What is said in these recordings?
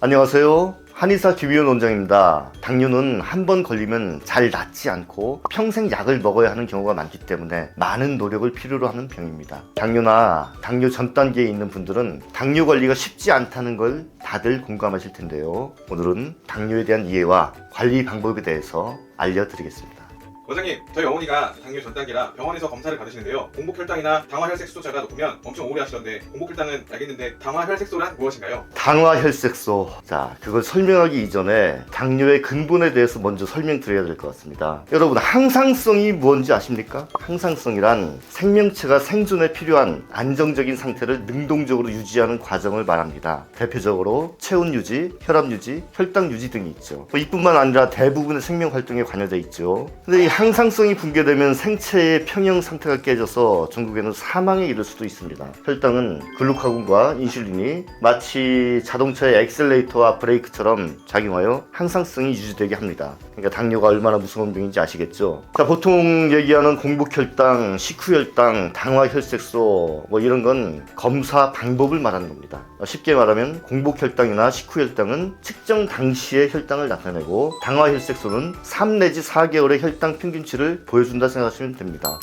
안녕하세요. 한의사 김희원 원장입니다. 당뇨는 한 번 걸리면 잘 낫지 않고 평생 약을 먹어야 하는 경우가 많기 때문에 많은 노력을 필요로 하는 병입니다. 당뇨나 당뇨 전 단계에 있는 분들은 당뇨 관리가 쉽지 않다는 걸 다들 공감하실 텐데요. 오늘은 당뇨에 대한 이해와 관리 방법에 대해서 알려드리겠습니다. 원장님, 저희 어머니가 당뇨 전 단계라 병원에서 검사를 받으시는데요. 공복혈당이나 당화혈색소자가 높으면 엄청 오래 하시던데, 공복혈당은 알겠는데 당화혈색소란 무엇인가요? 당화혈색소. 자, 그걸 설명하기 이전에 당뇨의 근본에 대해서 먼저 설명드려야 될 것 같습니다. 여러분, 항상성이 무엇인지 아십니까? 항상성이란 생명체가 생존에 필요한 안정적인 상태를 능동적으로 유지하는 과정을 말합니다. 대표적으로 체온 유지, 혈압 유지, 혈당 유지 등이 있죠. 이뿐만 아니라 대부분의 생명 활동에 관여되어 있죠. 근데 이 항상성이 붕괴되면 생체의 평형 상태가 깨져서 전국에는 사망에 이를 수도 있습니다. 혈당은 글루카곤과 인슐린이 마치 자동차의 엑셀레이터와 브레이크처럼 작용하여 항상성이 유지되게 합니다. 그러니까 당뇨가 얼마나 무서운 병인지 아시겠죠? 자, 보통 얘기하는 공복혈당, 식후혈당, 당화혈색소 이런 건 검사 방법을 말하는 겁니다. 쉽게 말하면 공복혈당이나 식후혈당은 측정 당시의 혈당을 나타내고 당화혈색소는 3 내지 4개월의 혈당 평균치를 보여준다 생각하시면 됩니다.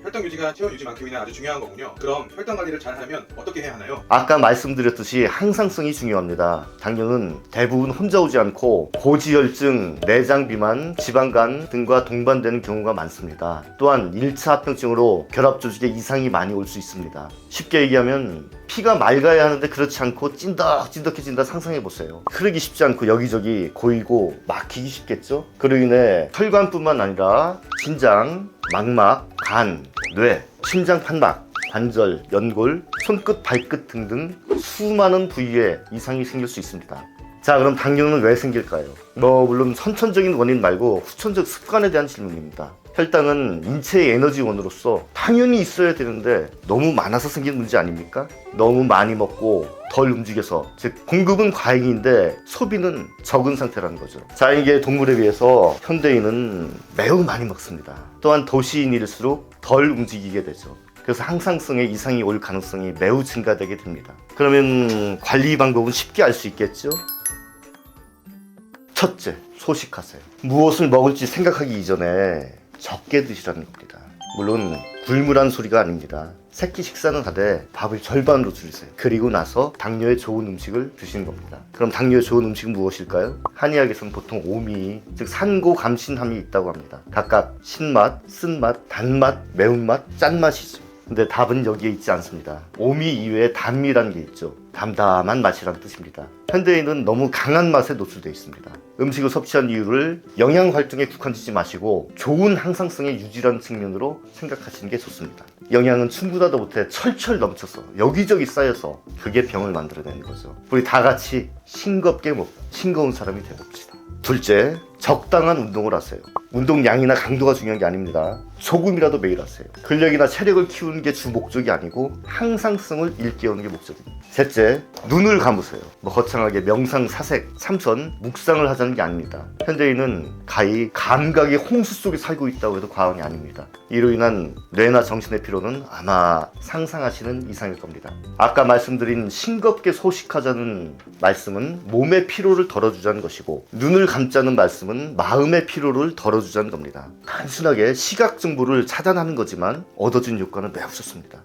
혈당 유지가 체온 유지만큼이나 아주 중요한 거군요. 그럼 혈당 관리를 잘 하려면 어떻게 해야 하나요? 아까 말씀드렸듯이 항상성이 중요합니다. 당뇨는 대부분 혼자 오지 않고 고지혈증, 내장 비만, 지방간 등과 동반되는 경우가 많습니다. 또한 1차 합병증으로 결합 조직에 이상이 많이 올 수 있습니다. 쉽게 얘기하면 피가 맑아야 하는데 그렇지 않고 찐덕찐덕해진다 상상해보세요. 흐르기 쉽지 않고 여기저기 고이고 막히기 쉽겠죠? 그로 인해 혈관뿐만 아니라 신장, 망막, 간, 뇌, 심장 판막, 관절, 연골, 손끝, 발끝 등등 수많은 부위에 이상이 생길 수 있습니다. 자, 그럼 당뇨는 왜 생길까요? 물론 선천적인 원인 말고 후천적 습관에 대한 질문입니다. 혈당은 인체의 에너지원으로서 당연히 있어야 되는데 너무 많아서 생긴 문제 아닙니까? 너무 많이 먹고 덜 움직여서, 즉 공급은 과잉인데 소비는 적은 상태라는 거죠. 자연계 동물에 비해서 현대인은 매우 많이 먹습니다. 또한 도시인일수록 덜 움직이게 되죠. 그래서 항상성에 이상이 올 가능성이 매우 증가되게 됩니다. 그러면 관리 방법은 쉽게 알 수 있겠죠? 첫째, 소식하세요. 무엇을 먹을지 생각하기 이전에 적게 드시라는 겁니다. 물론 굶으란 소리가 아닙니다. 새끼 식사는 하되 밥을 절반으로 줄이세요. 그리고 나서 당뇨에 좋은 음식을 드시는 겁니다. 그럼 당뇨에 좋은 음식은 무엇일까요? 한의학에서는 보통 오미, 즉 산고 감신함이 있다고 합니다. 각각 신맛, 쓴맛, 단맛, 매운맛, 짠맛이죠. 근데 답은 여기에 있지 않습니다. 오미 이외에 단미라는 게 있죠. 담담한 맛이라는 뜻입니다. 현대인은 너무 강한 맛에 노출되어 있습니다. 음식을 섭취한 이유를 영양 활동에 국한지지 마시고 좋은 항상성의 유지라는 측면으로 생각하시는 게 좋습니다. 영양은 충분하다 못해 철철 넘쳐서 여기저기 쌓여서 그게 병을 만들어내는 거죠. 우리 다 같이 싱겁게 먹고 싱거운 사람이 되봅시다. 둘째, 적당한 운동을 하세요. 운동량이나 강도가 중요한 게 아닙니다. 조금이라도 매일 하세요. 근력이나 체력을 키우는 게 주 목적이 아니고 항상성을 일깨우는 게 목적입니다. 셋째, 눈을 감으세요. 거창하게 명상, 사색, 참선, 묵상을 하자는 게 아닙니다. 현대인은 가히 감각의 홍수 속에 살고 있다고 해도 과언이 아닙니다. 이로 인한 뇌나 정신의 피로는 아마 상상하시는 이상일 겁니다. 아까 말씀드린 싱겁게 소식하자는 말씀은 몸의 피로를 덜어주자는 것이고, 눈을 감자는 말씀은 마음의 피로를 덜어주자는 겁니다. 단순하게 시각 정보를 차단하는 거지만 얻어진 효과는 매우 좋습니다.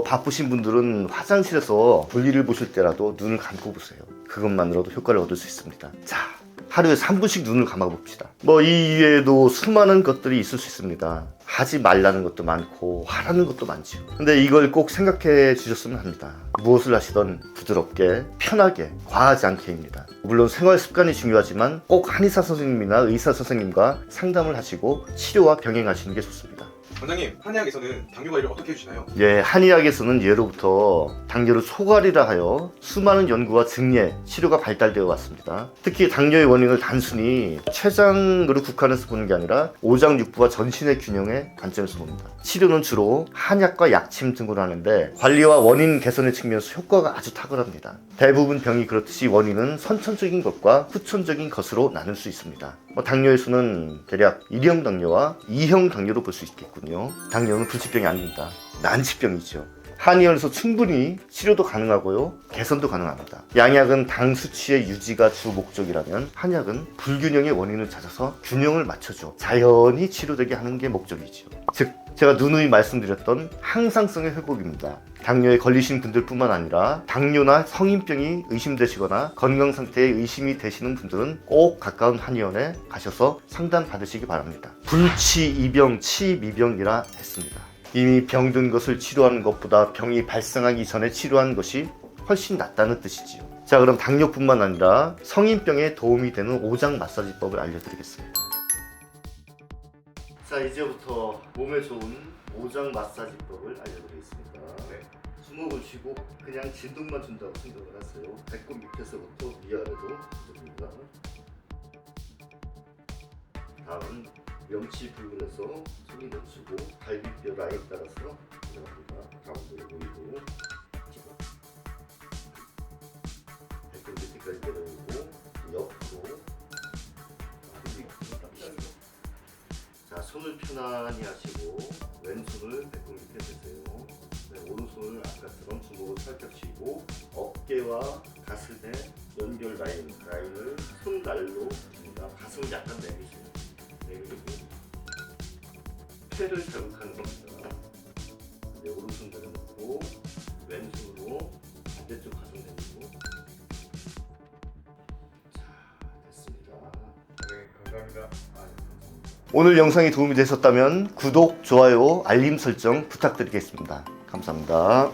바쁘신 분들은 화장실에서 볼일을 보실 때라도 눈을 감고 보세요. 그것만으로도 효과를 얻을 수 있습니다. 자, 하루에 3분씩 눈을 감아봅시다. 이 이외에도 수많은 것들이 있을 수 있습니다. 하지 말라는 것도 많고 하라는 것도 많죠. 근데 이걸 꼭 생각해 주셨으면 합니다. 무엇을 하시던 부드럽게, 편하게, 과하지 않게입니다. 물론 생활 습관이 중요하지만 꼭 한의사 선생님이나 의사 선생님과 상담을 하시고 치료와 병행하시는 게 좋습니다. 원장님, 한의학에서는 당뇨 관리를 어떻게 해주시나요? 예, 한의학에서는 예로부터 당뇨를 소갈이라 하여 수많은 연구와 증례, 치료가 발달되어 왔습니다. 특히 당뇨의 원인을 단순히 췌장으로 국한해서 보는 게 아니라 오장육부와 전신의 균형에 방향의 관점에서 봅니다. 치료는 주로 한약과 약침 등으로 하는데 관리와 원인 개선의 측면에서 효과가 아주 탁월합니다. 대부분 병이 그렇듯이 원인은 선천적인 것과 후천적인 것으로 나눌 수 있습니다. 당뇨의 수는 대략 1형 당뇨와 2형 당뇨로 볼 수 있겠군요. 당뇨는 불치병이 아닙니다. 난치병이죠. 한의원에서 충분히 치료도 가능하고요, 개선도 가능합니다. 양약은 당 수치의 유지가 주 목적이라면 한약은 불균형의 원인을 찾아서 균형을 맞춰줘 자연히 치료되게 하는 게 목적이죠. 즉 제가 누누이 말씀드렸던 항상성의 회복입니다. 당뇨에 걸리신 분들뿐만 아니라 당뇨나 성인병이 의심되시거나 건강 상태에 의심이 되시는 분들은 꼭 가까운 한의원에 가셔서 상담 받으시기 바랍니다. 불치이병, 치미병이라 했습니다. 이미 병든 것을 치료하는 것보다 병이 발생하기 전에 치료하는 것이 훨씬 낫다는 뜻이지요. 자, 그럼 당뇨뿐만 아니라 성인병에 도움이 되는 오장 마사지법을 알려드리겠습니다. 자, 이제부터 몸에 좋은 오장 마사지법을 알려드리겠습니다. 주먹을 쥐고 그냥 진동만 준다고 생각을 하세요. 배꼽 밑에서부터 위아래로 줍니다. 다음은 명치 부분에서 손이 놓치고 갈비뼈 라인 따라서 들어갑니다. 가운데로 보이고 배꼽 밑에까지 내려오고 옆으로. 자, 손을 편안히 하시고 왼손을 배꼽 밑에 대세요. 네, 오른손을 아까처럼 주먹을 살짝 쥐고 어깨와 가슴의 연결 라인을 손날로 줍니다. 가슴을 약간 내리세요. 내리고 폐를 자극하는 겁니다. 네, 오른손 내려놓고 왼손으로 반대쪽 가슴 내리고. 자, 됐습니다. 네, 감사합니다. 오늘 영상이 도움이 되셨다면 구독, 좋아요, 알림 설정 부탁드리겠습니다. 감사합니다.